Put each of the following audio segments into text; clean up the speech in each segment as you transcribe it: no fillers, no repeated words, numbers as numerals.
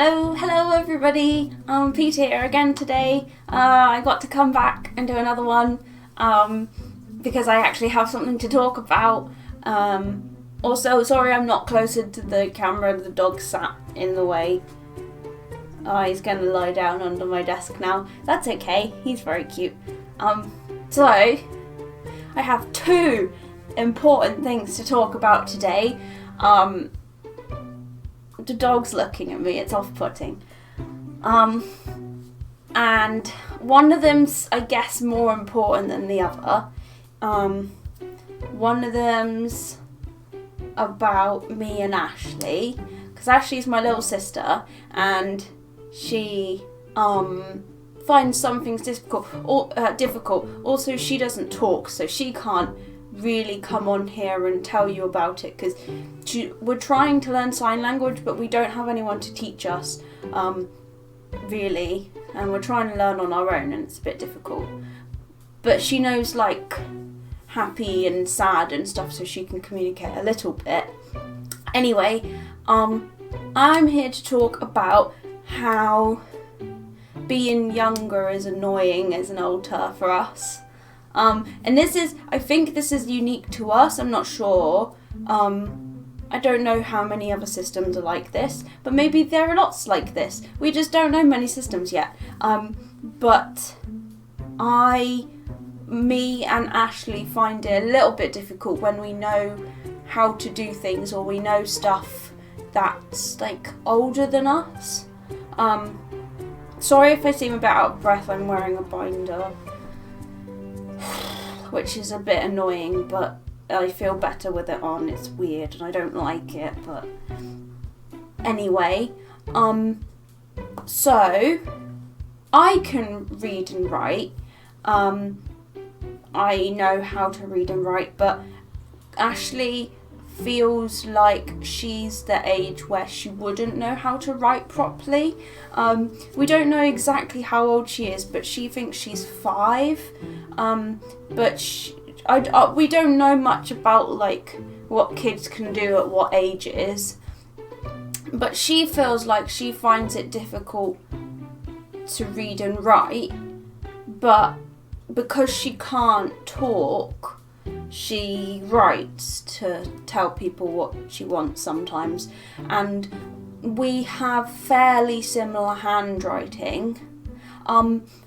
Hello everybody. Peter here again today. I got to come back and do another one because I actually have something to talk about. Also, sorry I'm not closer to the camera. The dog sat in the way. He's going to lie down under my desk now. That's okay. He's very cute. So I have two important things to talk about today. The dog's looking at me, it's off-putting. And one of them's, I guess, more important than the other. One of them's about me and Ashley, because Ashley's my little sister, and she finds some things difficult. Also, she doesn't talk, so she can't really come on here and tell you about it, because we're trying to learn sign language, but we don't have anyone to teach us, really, and we're trying to learn on our own, and it's a bit difficult. But she knows, like, happy and sad and stuff, so she can communicate a little bit. Anyway, I'm here to talk about how being younger is annoying as an older for us. And I think this is unique to us, I'm not sure. I don't know how many other systems are like this, but maybe there are lots like this. We just don't know many systems yet. But me and Ashley find it a little bit difficult when we know how to do things, or we know stuff that's like older than us. Sorry if I seem a bit out of breath, I'm wearing a binder, which is a bit annoying, but I feel better with it on. It's weird and I don't like it, but anyway, so I can read and write. I know how to read and write, but Ashley feels like she's the age where she wouldn't know how to write properly. We don't know exactly how old she is, but she thinks she's 5. But we don't know much about like what kids can do at what ages. But she feels like she finds it difficult to read and write, but because she can't talk, she writes to tell people what she wants sometimes. And we have fairly similar handwriting.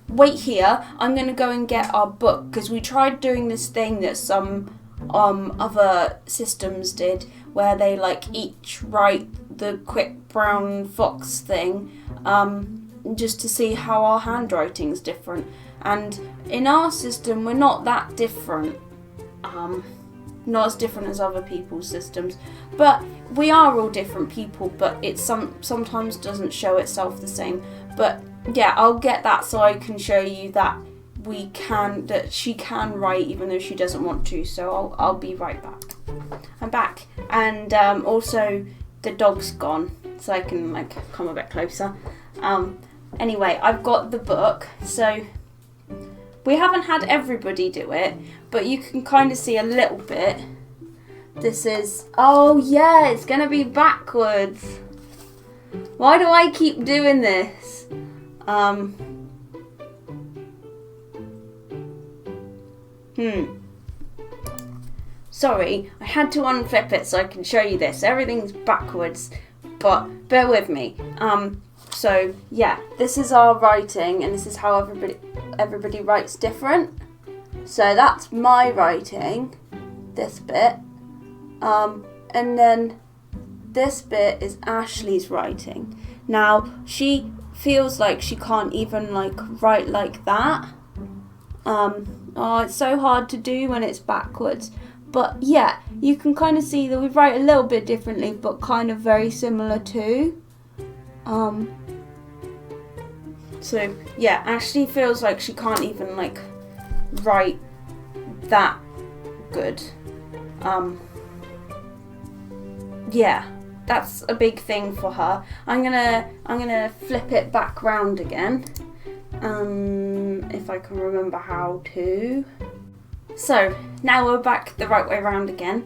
Wait here, I'm going to go and get our book, because we tried doing this thing that some other systems did, where they like each write the quick brown fox thing, just to see how our handwriting's different. And in our system, we're not that different. Not as different as other people's systems, but we are all different people, but it sometimes doesn't show itself the same. But yeah, I'll get that so I can show you that she can write even though she doesn't want to. So I'll be right back. I'm back, and also the dog's gone, so I can like come a bit closer. Anyway, I've got the book, so we haven't had everybody do it, but you can kind of see a little bit. This is, oh yeah, it's gonna be backwards. Why do I keep doing this? Sorry, I had to unflip it so I can show you this. Everything's backwards, but bear with me. So yeah, this is our writing, and this is how everybody writes different. So that's my writing, this bit, and then this bit is Ashley's writing. Now she feels like she can't even like write like that. It's so hard to do when it's backwards. But yeah, you can kind of see that we write a little bit differently, but kind of very similar too. So yeah, Ashley feels like she can't even like write that good. Yeah, that's a big thing for her. I'm gonna flip it back round again. If I can remember how to. So now we're back the right way round again.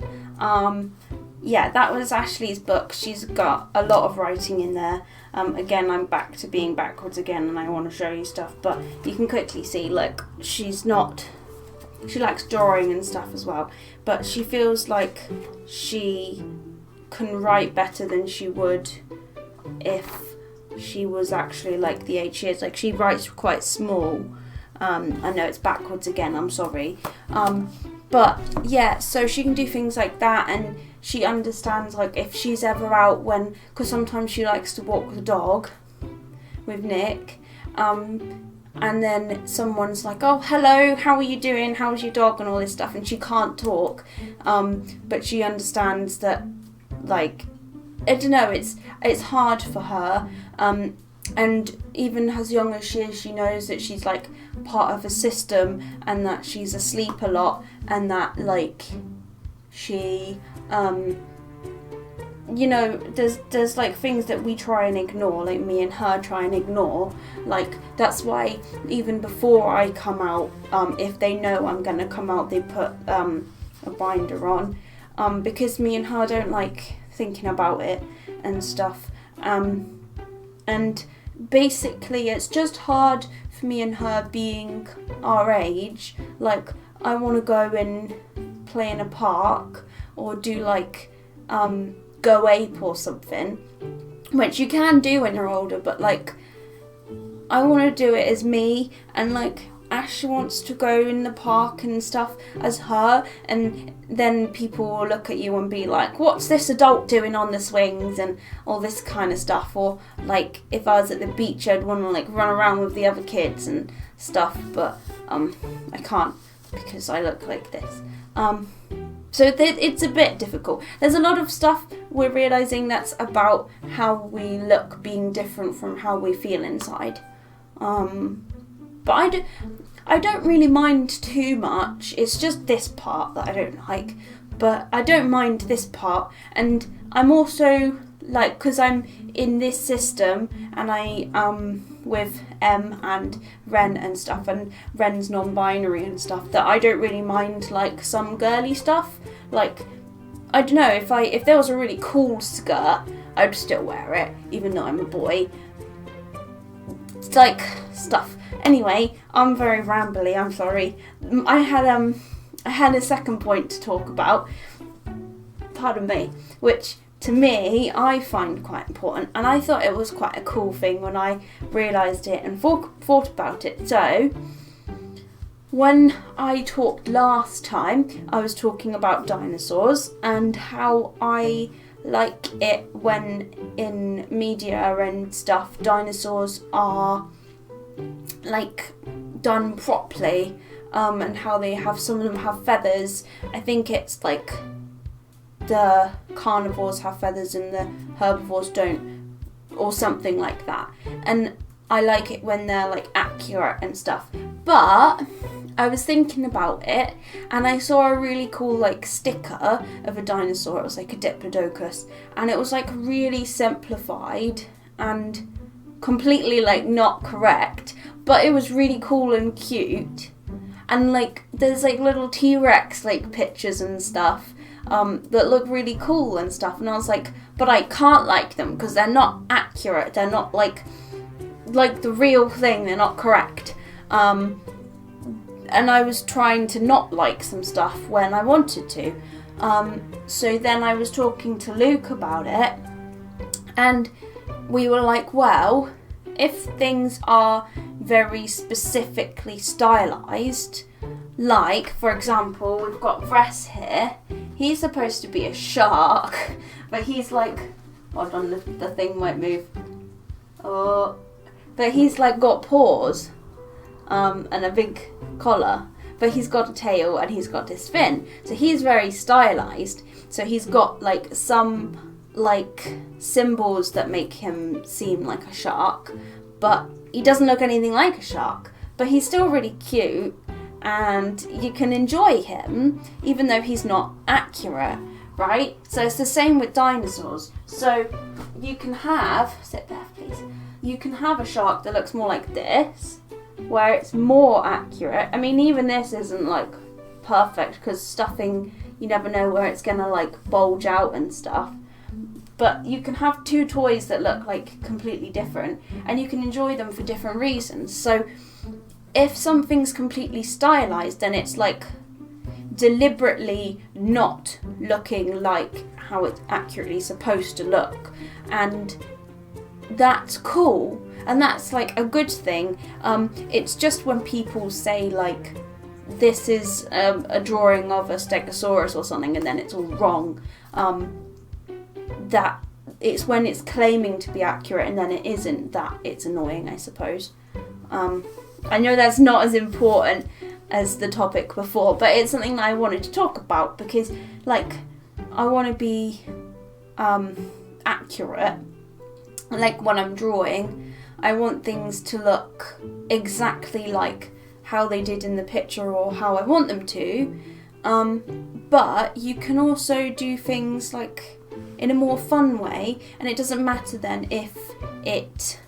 yeah, that was Ashley's book. She's got a lot of writing in there. Again, I'm back to being backwards again, and I want to show you stuff, but you can quickly see, look, she likes drawing and stuff as well, but she feels like she can write better than she would if she was actually like the age she is. Like, she writes quite small. I know it's backwards again, I'm sorry. But yeah, so she can do things like that, and she understands, like, if she's ever out because sometimes she likes to walk the dog with Nick, and then someone's like, oh, hello, how are you doing, how's your dog, and all this stuff, and she can't talk, but she understands that, like, I don't know, it's hard for her, and even as young as she is, she knows that she's, like, part of a system, and that she's asleep a lot, and that, like, she, you know, there's like things that we try and ignore, like me and her try and ignore. Like, that's why even before I come out, if they know I'm gonna come out, they put a binder on, because me and her don't like thinking about it and stuff. And basically it's just hard for me and her being our age. Like, I want to go and play in a park or do like Go Ape or something, which you can do when you're older, but like, I want to do it as me, and like Ash wants to go in the park and stuff as her, and then people will look at you and be like, what's this adult doing on the swings and all this kind of stuff. Or like, if I was at the beach, I'd want to like run around with the other kids and stuff, but I can't because I look like this. So it's a bit difficult. There's a lot of stuff we're realising that's about how we look being different from how we feel inside. But I don't really mind too much. It's just this part that I don't like. But I don't mind this part. And I'm also, like, because I'm in this system and I with M and Ren and stuff, and Ren's non-binary and stuff, that I don't really mind like some girly stuff. Like, I don't know, if there was a really cool skirt, I'd still wear it, even though I'm a boy. It's like stuff. Anyway, I'm very rambly, I'm sorry. I had a second point to talk about, pardon me, which to me, I find quite important, and I thought it was quite a cool thing when I realised it and thought about it. So, when I talked last time, I was talking about dinosaurs and how I like it when in media and stuff, dinosaurs are like done properly, and how some of them have feathers. I think it's like the carnivores have feathers and the herbivores don't, or something like that. And I like it when they're like accurate and stuff. But I was thinking about it, and I saw a really cool like sticker of a dinosaur. It was like a diplodocus, and it was like really simplified and completely like not correct, but it was really cool and cute. And like, there's like little T-Rex like pictures and stuff that look really cool and stuff, and I was like, but I can't like them because they're not accurate, they're not like the real thing, they're not correct. And I was trying to not like some stuff when I wanted to. So then I was talking to Luke about it, and we were like, well, if things are very specifically stylised, like, for example, we've got Vress here. He's supposed to be a shark, but he's like, hold on, the thing won't move. Oh, but he's like got paws, and a big collar, but he's got a tail and he's got his fin. So he's very stylised. So he's got like some like symbols that make him seem like a shark, but he doesn't look anything like a shark. But he's still really cute, and you can enjoy him even though he's not accurate, right? So it's the same with dinosaurs. So you can have, sit there please, you can have a shark that looks more like this, where it's more accurate. I mean, even this isn't like perfect because stuffing you never know where it's gonna like bulge out and stuff. But you can have two toys that look like completely different, and you can enjoy them for different reasons. So if something's completely stylized, then it's like deliberately not looking like how it's accurately supposed to look, and that's cool, and that's like a good thing. It's just when people say like this is a drawing of a stegosaurus or something and then it's all wrong, that it's when it's claiming to be accurate and then it isn't, that it's annoying, I suppose. I know that's not as important as the topic before, but it's something that I wanted to talk about because like I want to be accurate. Like when I'm drawing, I want things to look exactly like how they did in the picture or how I want them to, but you can also do things like in a more fun way, and it doesn't matter then if it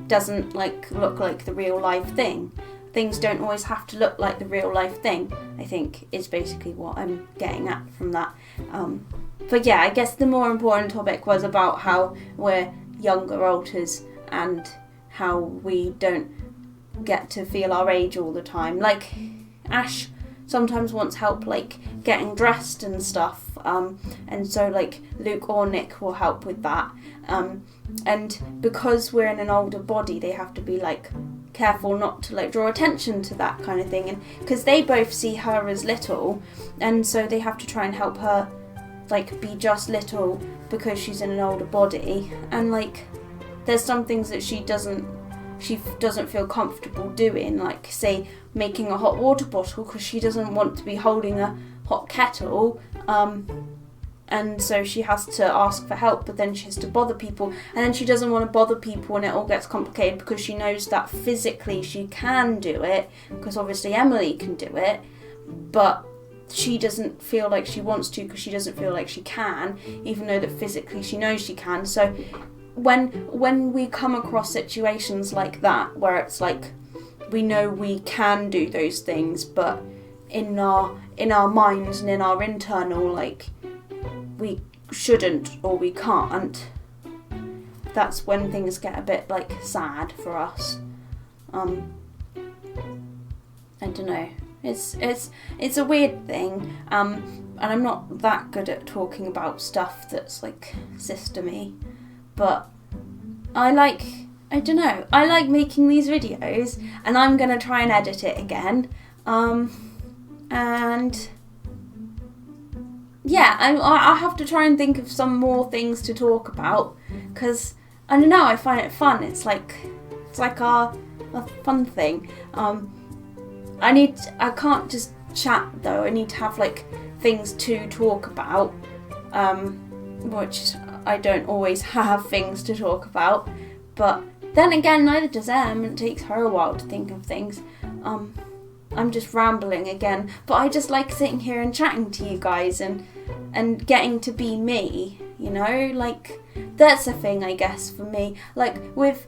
doesn't like look like the real life thing. Things don't always have to look like the real life thing, I think is basically what I'm getting at from that. But yeah, I guess the more important topic was about how we're younger alters and how we don't get to feel our age all the time. Like Ash sometimes wants help like getting dressed and stuff, and so like Luke or Nick will help with that, and because we're in an older body they have to be like careful not to like draw attention to that kind of thing, and because they both see her as little, and so they have to try and help her like be just little because she's in an older body, and like there's some things that she doesn't feel comfortable doing, like say making a hot water bottle because she doesn't want to be holding a hot kettle, and so she has to ask for help, but then she has to bother people, and then she doesn't want to bother people, and it all gets complicated because she knows that physically she can do it, because obviously Emily can do it, but she doesn't feel like she wants to because she doesn't feel like she can, even though that physically she knows she can. So when we come across situations like that where it's like we know we can do those things, but in our minds and in our internal like we shouldn't or we can't, that's when things get a bit like sad for us. I don't know. It's a weird thing, and I'm not that good at talking about stuff that's like systemy, but I like making these videos, and I'm gonna try and edit it again, and yeah, I have to try and think of some more things to talk about, because I don't know, I find it fun. It's like a fun thing. I can't just chat though. I need to have like things to talk about, which I don't always have things to talk about. But then again, neither does Em. It takes her a while to think of things. I'm just rambling again, but I just like sitting here and chatting to you guys and getting to be me. You know, like that's a thing, I guess, for me. Like with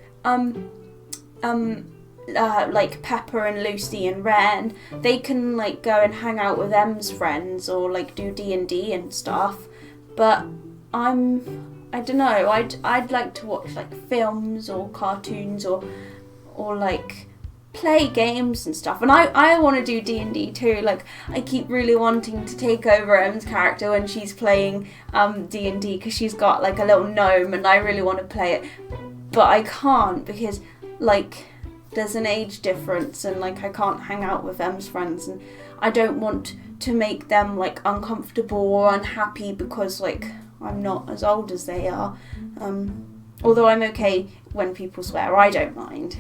like Pepper and Lucy and Ren, they can like go and hang out with Em's friends or like do D&D and stuff, but I don't know, I'd like to watch like films or cartoons or like play games and stuff, and I want to do D&D too. Like I keep really wanting to take over Em's character when she's playing D&D, because she's got like a little gnome and I really want to play it, but I can't because like there's an age difference, and like I can't hang out with Em's friends, and I don't want to make them like uncomfortable or unhappy because like I'm not as old as they are. Although I'm okay when people swear, I don't mind.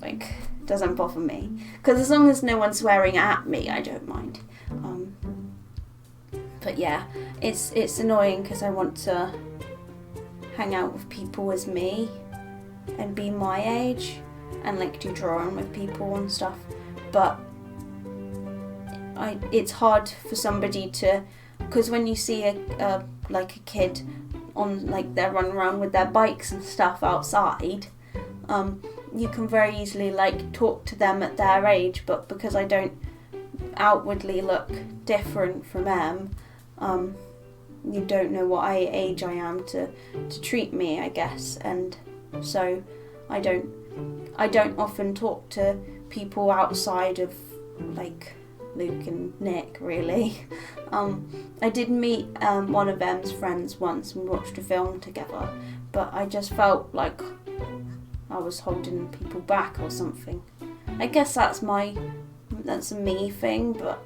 Like it doesn't bother me, because as long as no one's swearing at me, I don't mind. But yeah, it's annoying because I want to hang out with people as me and be my age and like do drawing with people and stuff, but it's hard for somebody to, because when you see a kid on like they're running around with their bikes and stuff outside, you can very easily like talk to them at their age, but because I don't outwardly look different from Em, you don't know what age I am to treat me, I guess. And so I don't often talk to people outside of like Luke and Nick, really. I did meet one of Em's friends once and watched a film together, but I just felt like I was holding people back or something. I guess that's a me thing, but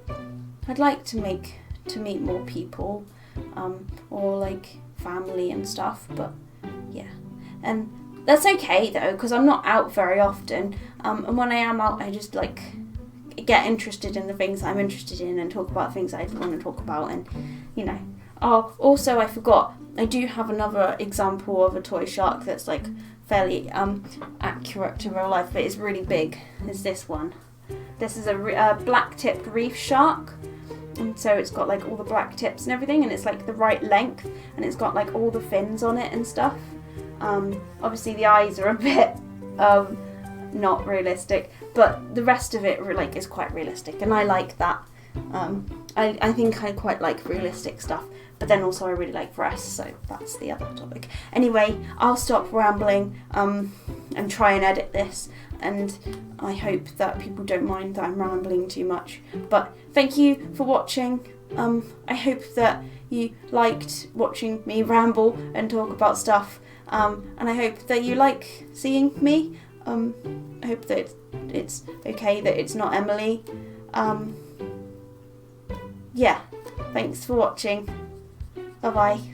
I'd like to meet more people, or like family and stuff, but yeah. And that's okay though, because I'm not out very often, and when I am out I just like get interested in the things I'm interested in and talk about things I want to talk about, and you know. Oh, also I forgot, I do have another example of a toy shark that's like fairly accurate to real life, but it's really big. Is this one. This is a black-tipped reef shark, and so it's got like all the black tips and everything, and it's like the right length, and it's got like all the fins on it and stuff. Obviously the eyes are a bit not realistic, but the rest of it like is quite realistic, and I like that. I think I quite like realistic stuff, but then also I really like breasts, so that's the other topic. Anyway, I'll stop rambling and try and edit this, and I hope that people don't mind that I'm rambling too much. But thank you for watching. I hope that you liked watching me ramble and talk about stuff, and I hope that you like seeing me. I hope that it's okay that it's not Emily. Yeah, thanks for watching. Bye bye.